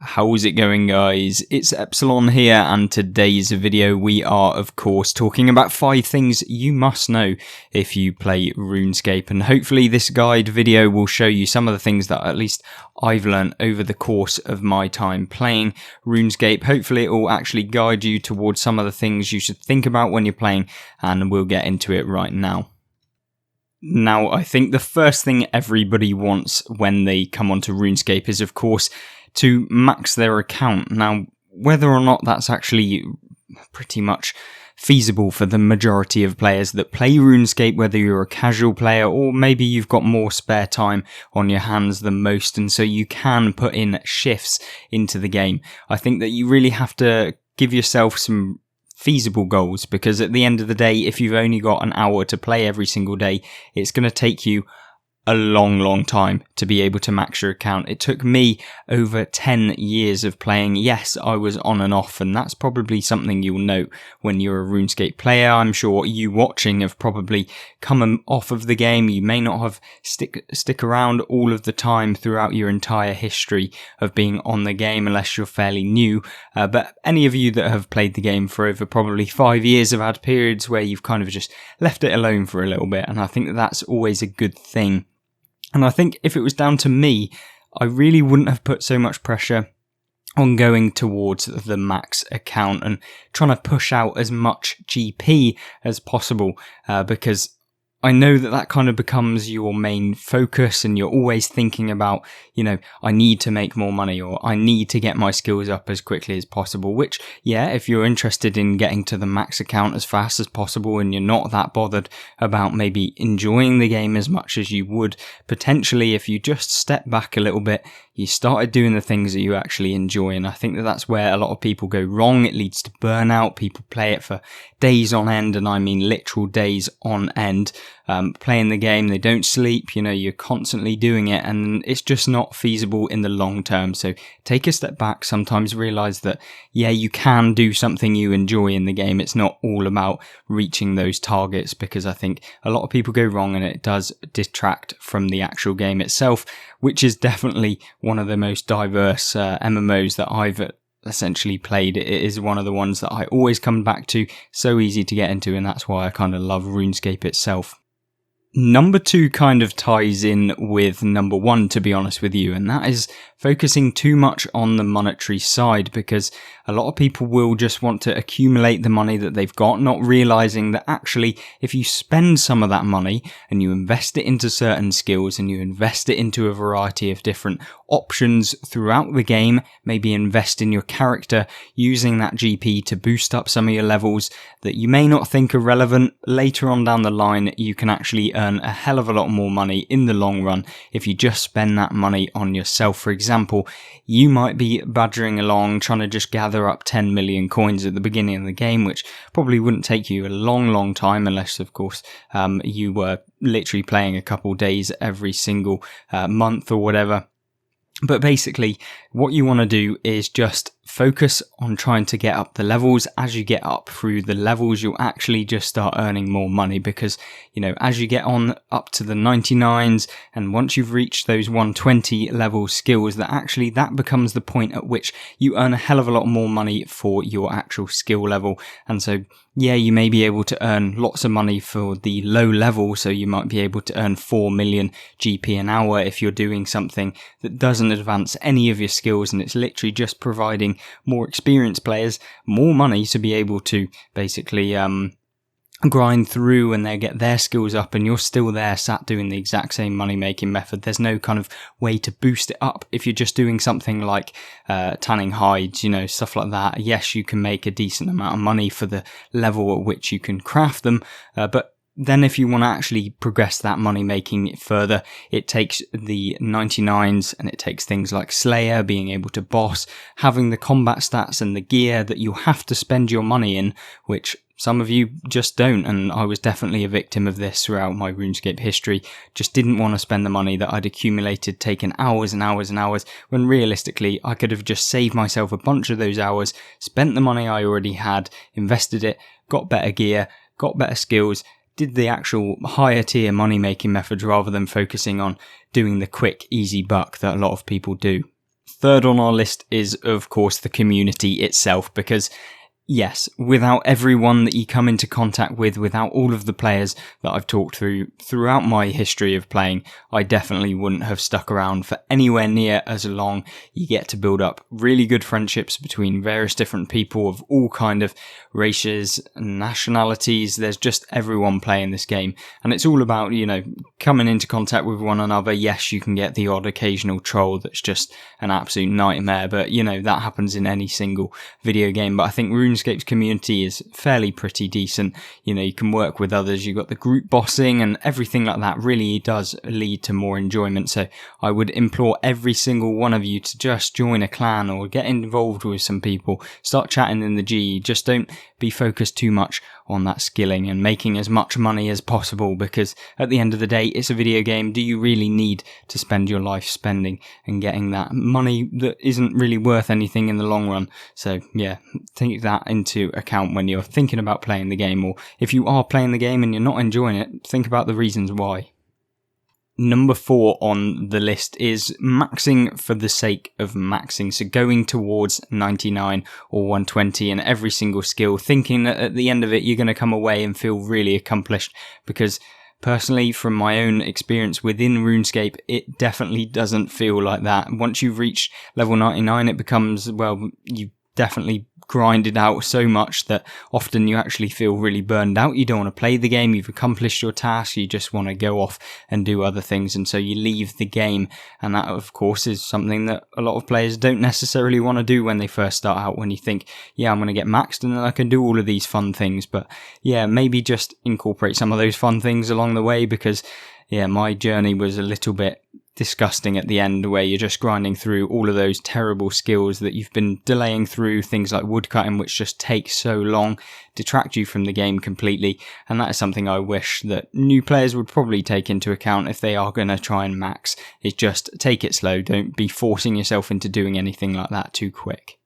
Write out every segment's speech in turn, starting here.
How's it going, guys? It's Epsillon here, and today's video we are of course talking about 5 things you must know if you play Runescape, and hopefully this guide video will show you some of the things that at least I've learned over the course of my time playing Runescape. Hopefully it will actually guide you towards some of the things you should think about when you're playing, and we'll get into it right now. Now, I think the first thing everybody wants when they come onto Runescape is, of course, to max their account. Now, whether or not that's actually pretty much feasible for the majority of players that play RuneScape, whether you're a casual player or maybe you've got more spare time on your hands than most, and so you can put in shifts into the game, I think that you really have to give yourself some feasible goals, because at the end of the day, if you've only got an hour to play every single day, it's going to take you a long time to be able to max your account. It took me over 10 years of playing. Yes, I was on and off, and that's probably something you'll note when you're a RuneScape player. I'm sure you watching have probably come off of the game. You may not have stick around all of the time throughout your entire history of being on the game unless you're fairly new, but any of you that have played the game for over probably 5 years have had periods where you've kind of just left it alone for a little bit, and I think that that's always a good thing. And I think if it was down to me, I really wouldn't have put so much pressure on going towards the max account and trying to push out as much GP as possible, because I know that that kind of becomes your main focus, and you're always thinking about, I need to make more money, or I need to get my skills up as quickly as possible, which, yeah, if you're interested in getting to the max account as fast as possible and you're not that bothered about maybe enjoying the game as much as you would potentially if you just step back a little bit, you started doing the things that you actually enjoy. And I think that that's where a lot of people go wrong. It leads to burnout. People play it for days on end, and I mean literal days on end, playing the game. They don't sleep, you're constantly doing it, and it's just not feasible in the long term. So take a step back, sometimes realize that, yeah, you can do something you enjoy in the game. It's not all about reaching those targets, because I think a lot of people go wrong and it does detract from the actual game itself, which is definitely one of the most diverse MMOs that I've essentially played. It is one of the ones that I always come back to, so easy to get into, and that's why I kind of love RuneScape itself. Number 2 kind of ties in with number 1, to be honest with you, and that is focusing too much on the monetary side, because a lot of people will just want to accumulate the money that they've got, not realizing that actually if you spend some of that money and you invest it into certain skills and you invest it into a variety of different options throughout the game, maybe invest in your character using that GP to boost up some of your levels that you may not think are relevant, later on down the line you can actually earn a hell of a lot more money in the long run if you just spend that money on yourself. For example, you might be badgering along trying to just gather up 10 million coins at the beginning of the game, which probably wouldn't take you a long time unless, of course, you were literally playing a couple days every single month or whatever. But basically, what you want to do is just focus on trying to get up the levels. As you get up through the levels, you'll actually just start earning more money, because, as you get on up to the 99s, and once you've reached those 120 level skills, that becomes the point at which you earn a hell of a lot more money for your actual skill level. And so, yeah, you may be able to earn lots of money for the low level, so you might be able to earn 4 million GP an hour if you're doing something that doesn't advance any of your skills, and it's literally just providing more experienced players more money to be able to basically grind through and they get their skills up, and you're still there sat doing the exact same money making method. There's no kind of way to boost it up if you're just doing something like tanning hides, stuff like that. Yes, you can make a decent amount of money for the level at which you can craft them, but then if you want to actually progress that money making further, it takes the 99s, and it takes things like Slayer, being able to boss, having the combat stats and the gear that you have to spend your money in, which some of you just don't, and I was definitely a victim of this throughout my RuneScape history. Just didn't want to spend the money that I'd accumulated, taken hours and hours and hours, when realistically I could have just saved myself a bunch of those hours, spent the money I already had, invested it, got better gear, got better skills, did the actual higher tier money making methods rather than focusing on doing the quick, easy buck that a lot of people do. Third on our list is, of course, the community itself, because yes, without everyone that you come into contact with, without all of the players that I've talked throughout my history of playing, I definitely wouldn't have stuck around for anywhere near as long. You get to build up really good friendships between various different people of all kind of races and nationalities. There's just everyone playing this game, and it's all about, coming into contact with one another. Yes, you can get the odd occasional troll that's just an absolute nightmare, but that happens in any single video game. But I think RuneScape's community is fairly pretty decent. You can work with others, you've got the group bossing and everything like that really does lead to more enjoyment. So I would implore every single one of you to just join a clan or get involved with some people, start chatting in the G. Just don't be focused too much on that skilling and making as much money as possible, because at the end of the day, it's a video game. Do you really need to spend your life spending and getting that money that isn't really worth anything in the long run? So yeah, take that into account when you're thinking about playing the game, or if you are playing the game and you're not enjoying it, think about the reasons why. Number 4 on the list is maxing for the sake of maxing. So going towards 99 or 120 in every single skill, thinking that at the end of it, you're going to come away and feel really accomplished. Because personally, from my own experience within RuneScape, it definitely doesn't feel like that. Once you've reached level 99, it becomes, you definitely grinded out so much that often you actually feel really burned out. You don't want to play the game, you've accomplished your task, you just want to go off and do other things, and so you leave the game. And that, of course, is something that a lot of players don't necessarily want to do when they first start out, when you think, yeah, I'm going to get maxed and then I can do all of these fun things. But yeah, maybe just incorporate some of those fun things along the way, because yeah, my journey was a little bit disgusting at the end, where you're just grinding through all of those terrible skills that you've been delaying through, things like woodcutting, which just take so long, detract you from the game completely. And that is something I wish that new players would probably take into account if they are going to try and max, is just take it slow. Don't be forcing yourself into doing anything like that too quick.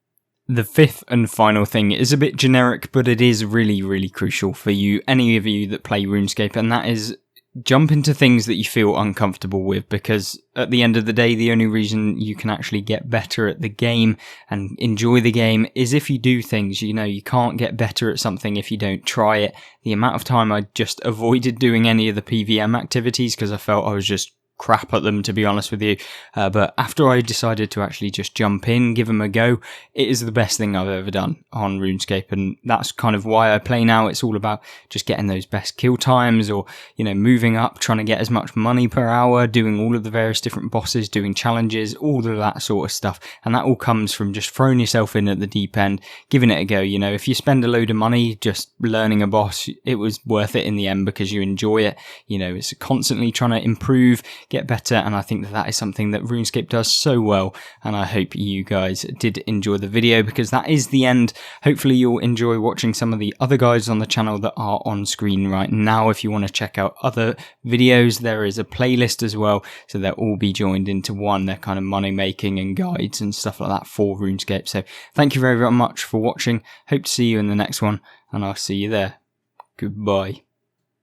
The 5th and final thing is a bit generic, but it is really, really crucial for you, any of you that play RuneScape, and that is jump into things that you feel uncomfortable with, because at the end of the day, the only reason you can actually get better at the game and enjoy the game is if you do things. You can't get better at something if you don't try it. The amount of time I just avoided doing any of the PVM activities because I felt I was just crap at them, to be honest with you, but after I decided to actually just jump in, give them a go, it is the best thing I've ever done on RuneScape, and that's kind of why I play now. It's all about just getting those best kill times, or moving up, trying to get as much money per hour, doing all of the various different bosses, doing challenges, all of that sort of stuff. And that all comes from just throwing yourself in at the deep end, giving it a go. If you spend a load of money just learning a boss, it was worth it in the end because you enjoy it. It's constantly trying to improve, get better, and I think that is something that RuneScape does so well. And I hope you guys did enjoy the video, because that is the end. Hopefully you'll enjoy watching some of the other guides on the channel that are on screen right now. If you want to check out other videos, there is a playlist as well, so they'll all be joined into one. They're kind of money making and guides and stuff like that for RuneScape. So thank you very, very much for watching. Hope to see you in the next one, and I'll see you there. Goodbye.